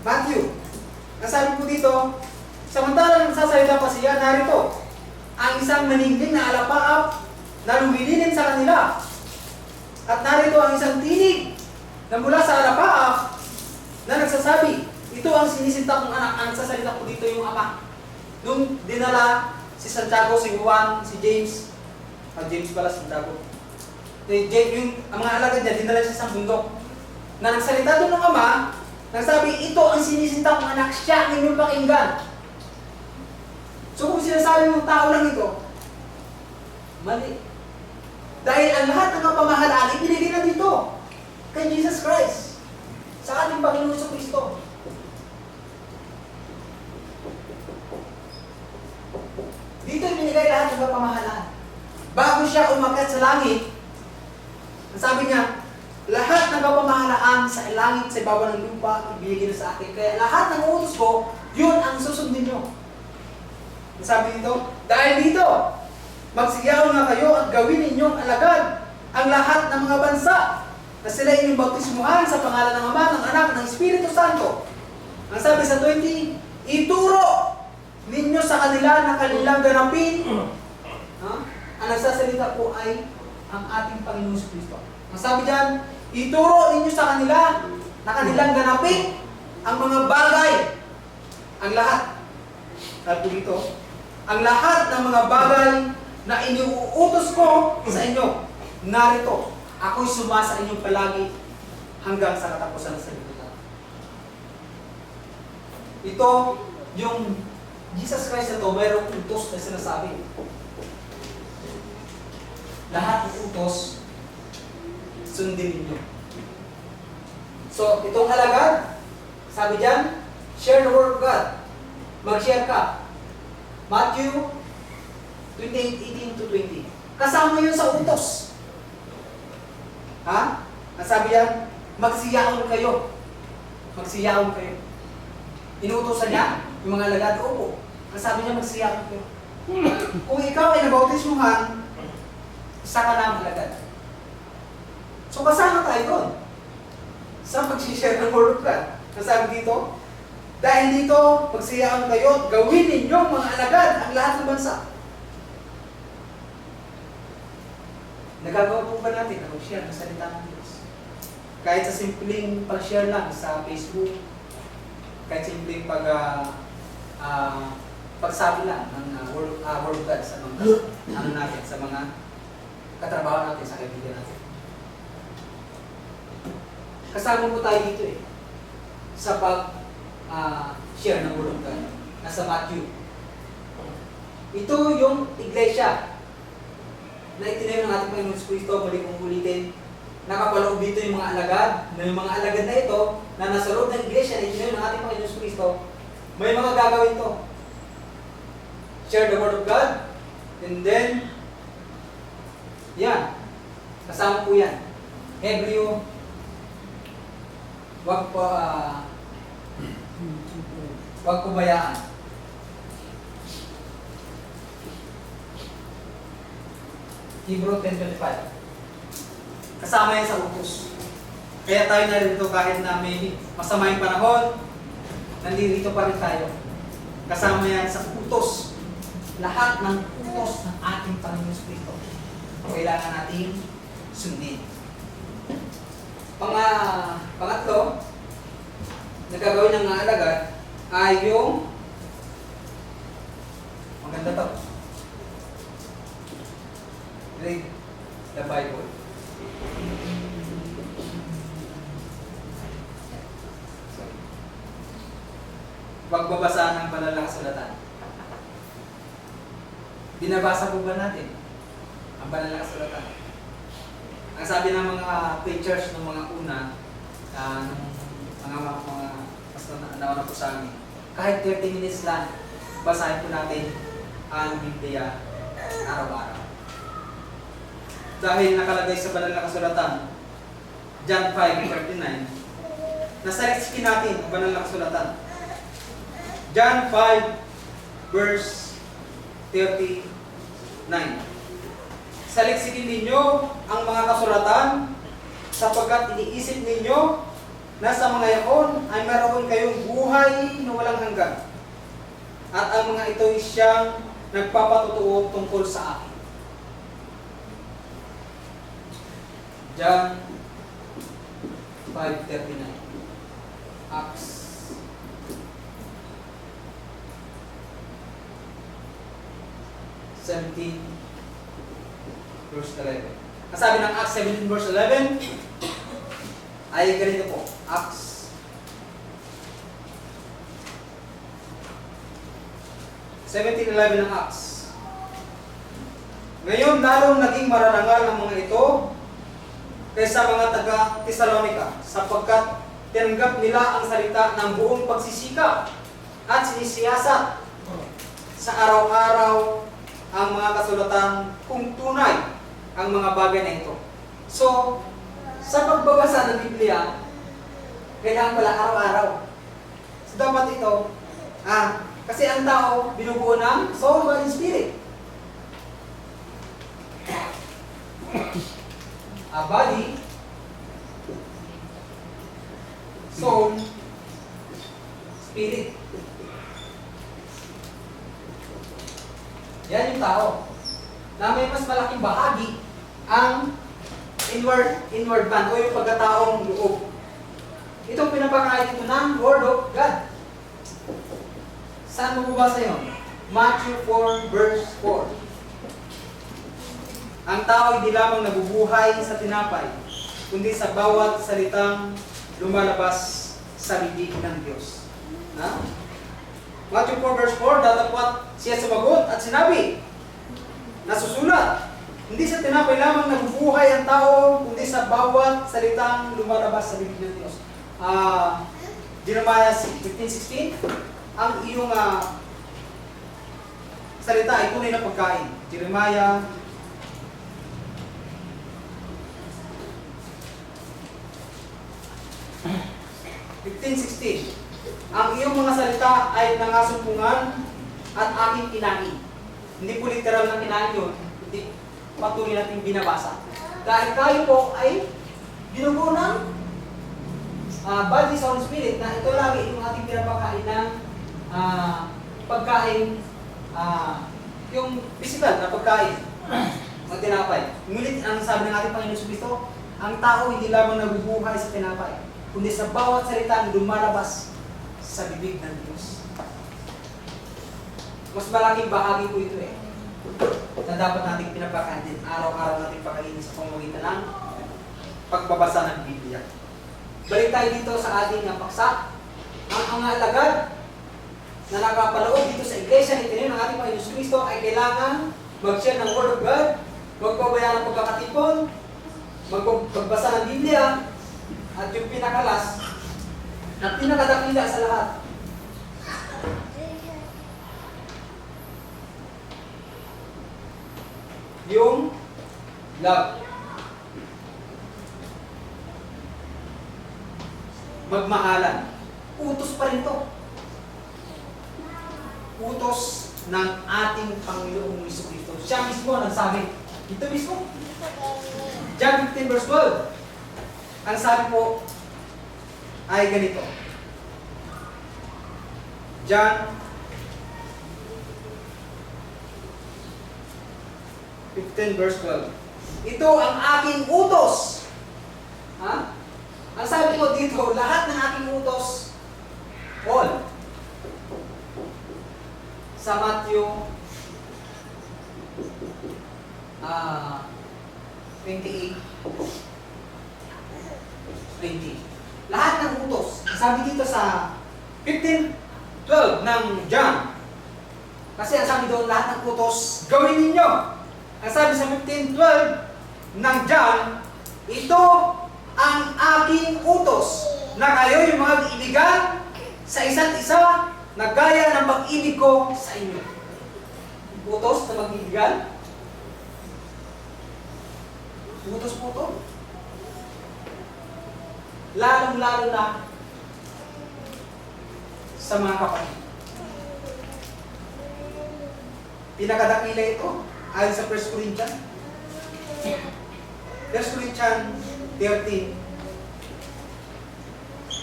Matthew. Nasabi po dito, samantalang nagsasalita pa siya, narito, ang isang maningning na alapaap na lumilinin sa kanila. At narito ang isang tinig na mula sa alapaap na nagsasabi, ito ang sinisinta kong anak. Ang nagsasalita po dito yung ama. Nung dinala si Santiago, si Juan, si James, James pala, Santiago. Ang mga alagad niya, dinala siya sa bundok. Na nagsalita doon ng ama, nagsabi, ito ang sinisinta kong anak, siya ang inyong pakinggan. So kung sinasabi ng tao lang ito, mali. Dahil ang lahat ng kapamahalaan, ibinigay na dito kay Jesus Christ, sa ating Panginoon Kristo. Dito ibinigay lahat ng kapamahalaan. Bago siya umakyat sa langit, ang sabi niya, lahat ng kapamahalaan sa langit, sa ibabaw ng lupa, ibigay na sa akin. Kaya lahat ng utos ko, yun ang susundin nyo. Ang sabi dito, dahil dito, magsiyaw na kayo at gawin ninyong alagad ang lahat ng mga bansa na sila inyong bautismuhan sa pangalan ng Ama, ng Anak, ng Espiritu Santo. Ang sabi sa 20, ituro ninyo sa kanila na kanilang ganapin. Ang nagsasalita po ay ang ating Panginoon Kristo. Ang sabi dyan, ituro ninyo sa kanila na kanilang ganapin ang mga bagay. Ang lahat. Sabi dito, ang lahat ng mga bagay na iniuutos ko sa inyo, narito, ako'y sumasa inyong palagi hanggang sa katapusan ng sanlibutan. Ito, yung Jesus Christ na ito, mayroong utos na sinasabi. Lahat ng utos, sundin ninyo. So, itong alagad, sabi dyan, share the word of God. Mag-share ka. Matthew 28:18-20. Kasama yun sa utos. Ha? Nasabi yan, magsiyaon kayo. Magsiyaon kayo. Inuutosan niya, yung mga alagad, opo. Nasabi niya, magsiyaon kayo. Kung ikaw ay nabautismuhan, isa ka na alagad. So kasama tayo doon. Sa pag-share ng word of God. Nasabi dito, dahil dito, magsiyaan kayo at gawin ninyong mga alagad ang lahat ng bansa. Nagagawa po ba natin ang share ng salita ng Diyos? Kahit sa simpleng pag-share lang sa Facebook, kahit simpleng pagsabi lang ng word of God sa mga natin, sa mga katrabaho natin, sa kaibigan natin. Kasama po tayo dito sa share ng word of God. Nasa Matthew. Ito yung iglesia na itinayo ng ating Panginoon Kristo, muli kong ulitin. Nakapaloob dito yung mga alagad, na yung mga alagad na ito, na nasa loob ng iglesia na itinayo ng ating Panginoon Kristo, may mga gagawin to. Share the word of God, and then, yan, kasama po yan. Hebreo, wag pabayaan. Hebrew 10:25. Kasama yan sa utos. Kaya tayo narito kahit na may masama yung panahon, nandito pa rin tayo. Kasama yan sa utos. Lahat ng utos ng ating Panginoon Kristo. Kailangan natin sundin. Pangatlo, nagagawin ng mga alagad ay yung maganda to. Read the Bible. Pagbabasa ng banal na kasulatan. Binabasa po ba natin ang banal na kasulatan? Ang sabi ng mga preachers ng mga una, mas nauna po sa amin, kahit 30 minutes lang, basahin po natin ang Biblia araw-araw. Dahil nakalagay sa banal na kasulatan, John 5:39, nasaliksikin natin ang banal na kasulatan. John 5 verse 39. Saliksikin ninyo ang mga kasulatan sapagkat iniisip ninyo na sa mga yaon ay meron kayong buhay na walang hanggan. At ang mga ito ay siyang nagpapatutuo tungkol sa akin. John 5:39. Acts 17 verse 11. Ang sabi ng Acts 17 verse 11 ay ganito po. Acts 17:11 ng Acts. Ngayon lalong naging mararangal ang mga ito kaysa mga taga Thessalonica, sapagkat tinanggap nila ang salita ng buong pagsisikap at sinisiyasat sa araw-araw ang mga kasulatan kung tunay ang mga bagay na ito. So, sa pagbabasa ng Biblia, kailangan pala araw-araw. So, dapat ito, kasi ang tao binubuo ng soul, body, and spirit. Body, soul, spirit. Yan yung tao. Na may mas malaking bahagi ang inward man o yung pagkataong loob. Itong pinapakain ito ng Word of God. Saan mo bubasa yun? Matthew 4 verse 4. Ang tao hindi lamang nabubuhay sa tinapay, kundi sa bawat salitang lumalabas sa bibig ng Diyos. Matthew 4 verse 4, datapwat siya sumagot at sinabi, nasusulat, hindi sa tinapay lamang nabubuhay ang tao, kundi sa bawat salitang lumalabas sa bibig ng Diyos. Jeremiah 15:16, ang iyong salita ay tunay na pagkain. Jeremiah 15:16, ang iyong mga salita ay nangasumpungan at aking kinain. Hindi po literal na kinain yun, hindi patuloy natin binabasa. Dahil tayo po ay binubuo ng body, soul, spirit, na ito lagi yung ating pinapakain ng pagkain, yung physical na pagkain, ng tinapay. Ngunit ang sabi ng ating Panginoon Kristo, ang tao hindi lamang nabubuhay sa tinapay, kundi sa bawat salita lumalabas sa bibig ng Diyos. Mas malaking bahagi po ito na dapat nating pinapakain din, araw-araw nating pakainin sa pamamagitan ng pagbabasa ng Biblia. Balik tayo dito sa ating paksa. Ang mga alagad na nakapaloob dito sa iglesia ni Tinin ng ating Panginoon Kristo ay kailangan mag-share ng Word of God, magpabayaan ng pagkakatipon, magbasa ng Biblia, at yung pinakalas, na pinakadakila sa lahat, yung love. Magmahalan. Utos pa rin to. Utos ng ating Panginoong Jesucristo. Siya mismo nagsabi. Ito mismo. John 15 verse 12. Ang sabi po ay ganito. John 15 verse 12. Ito ang aking utos. Ang sabi ko dito, lahat ng aking utos, all. Sa Matthew 28, 20. Lahat ng utos. Sabi dito sa 15:12 ng John. Kasi ang sabi doon, lahat ng utos, gawin ninyo. Ang sabi sa 15:12 ng John, ito ang aking utos, na kayo yung mga iibigan sa isa't isa, na gaya ng pag-ibig ko sa inyo. Utos na mag-ibigan? Utos po ito. Lalong-lalo na sa mga kapatid. Pinakadakila ito ayon sa 1 Corinthians 13